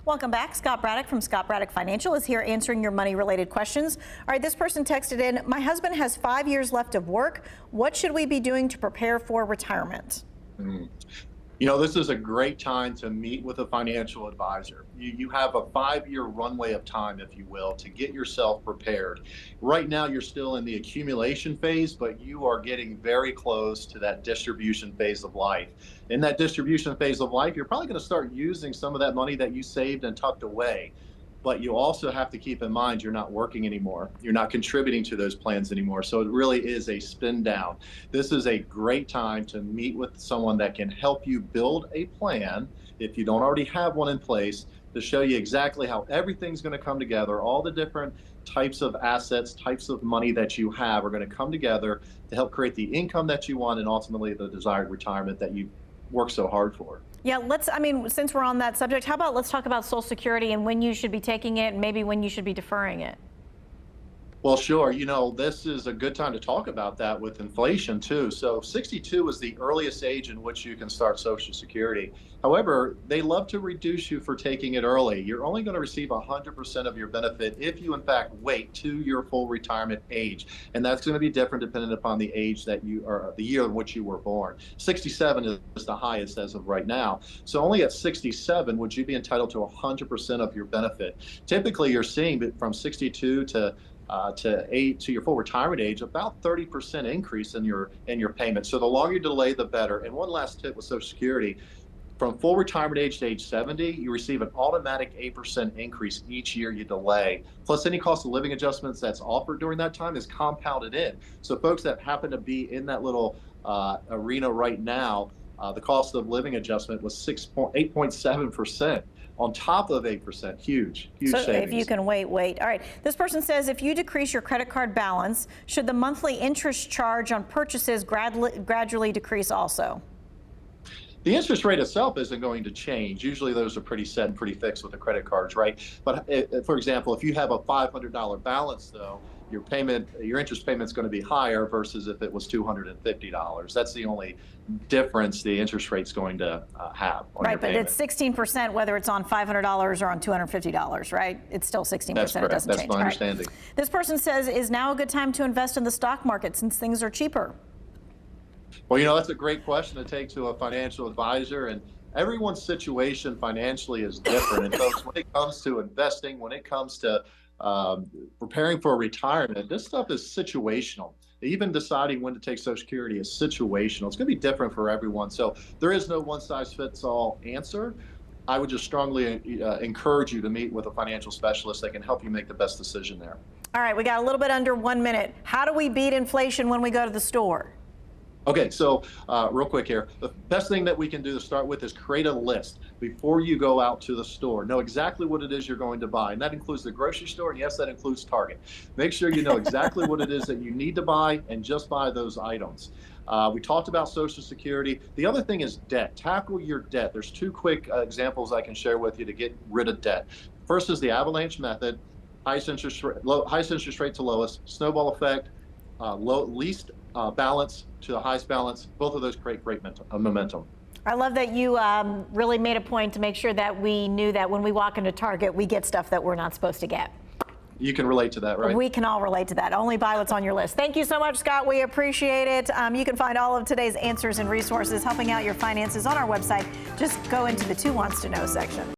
Welcome back. Scott Braddock from Scott Braddock Financial is here answering your money-related questions. All right, this person texted in, my husband has 5 years left of work. What should we be doing to prepare for retirement? You know, this is a great time to meet with a financial advisor. You have a 5-year runway of time, if you will, to get yourself prepared. Right now, you're still in the accumulation phase, but you are getting very close to that distribution phase of life. In that distribution phase of life, you're probably going to start using some of that money that you saved and tucked away. But you also have to keep in mind you're not working anymore. You're not contributing to those plans anymore. So it really is a spin down. This is a great time to meet with someone that can help you build a plan, if you don't already have one in place, to show you exactly how everything's going to come together. All the different types of assets, types of money that you have are going to come together to help create the income that you want and ultimately the desired retirement that you worked so hard for. Yeah, since we're on that subject, how about let's talk about Social Security and when you should be taking it and maybe when you should be deferring it. Well, sure. You know, this is a good time to talk about that with inflation, too. So 62 is the earliest age in which you can start Social Security. However, they love to reduce you for taking it early. You're only going to receive 100% of your benefit if you, in fact, wait to your full retirement age. And that's going to be different depending upon the age that you are, the year in which you were born. 67 is the highest as of right now. So only at 67 would you be entitled to 100% of your benefit. Typically, you're seeing from 62 to your full retirement age, about 30% increase in your payment. So the longer you delay, the better. And one last tip with Social Security, from full retirement age to age 70, you receive an automatic 8% increase each year you delay. Plus any cost of living adjustments that's offered during that time is compounded in. So folks that happen to be in that little arena right now, the cost of living adjustment was 8.7%. On top of 8%, huge so savings. If you can wait. All right. This person says, if you decrease your credit card balance, should the monthly interest charge on purchases gradually decrease also? The interest rate itself isn't going to change. Usually those are pretty set and pretty fixed with the credit cards, right? But for example, if you have a $500 balance, though, your interest payment is going to be higher versus if it was $250. That's the only difference the interest rate's going to have on your payment. But it's 16% whether it's on $500 or on $250, right? It's still 16%. That's correct. It doesn't That's change. my understanding. Right. This person says, is now a good time to invest in the stock market since things are cheaper? Well, you know, that's a great question to take to a financial advisor, and everyone's situation financially is different. And folks, when it comes to investing, when it comes to preparing for retirement, this stuff is situational. Even deciding when to take Social Security is situational. It's going to be different for everyone. So there is no one-size-fits-all answer. I would just strongly encourage you to meet with a financial specialist that can help you make the best decision there. All right, we got a little bit under 1 minute. How do we beat inflation when we go to the store? Okay, so real quick here, the best thing that we can do to start with is create a list before you go out to the store. Know exactly what it is you're going to buy, and that includes the grocery store, and yes, that includes Target. Make sure you know exactly what it is that you need to buy and just buy those items. We talked about Social Security. The other thing is debt. Tackle your debt. There's two quick examples I can share with you to get rid of debt. First is the avalanche method, highest interest rate to lowest, snowball effect, least balance to the highest balance. Both of those create great momentum. I love that you really made a point to make sure that we knew that when we walk into Target, we get stuff that we're not supposed to get. You can relate to that, right? We can all relate to that. Only buy what's on your list. Thank you so much, Scott. We appreciate it. You can find all of today's answers and resources helping out your finances on our website. Just go into the Who Wants to Know section.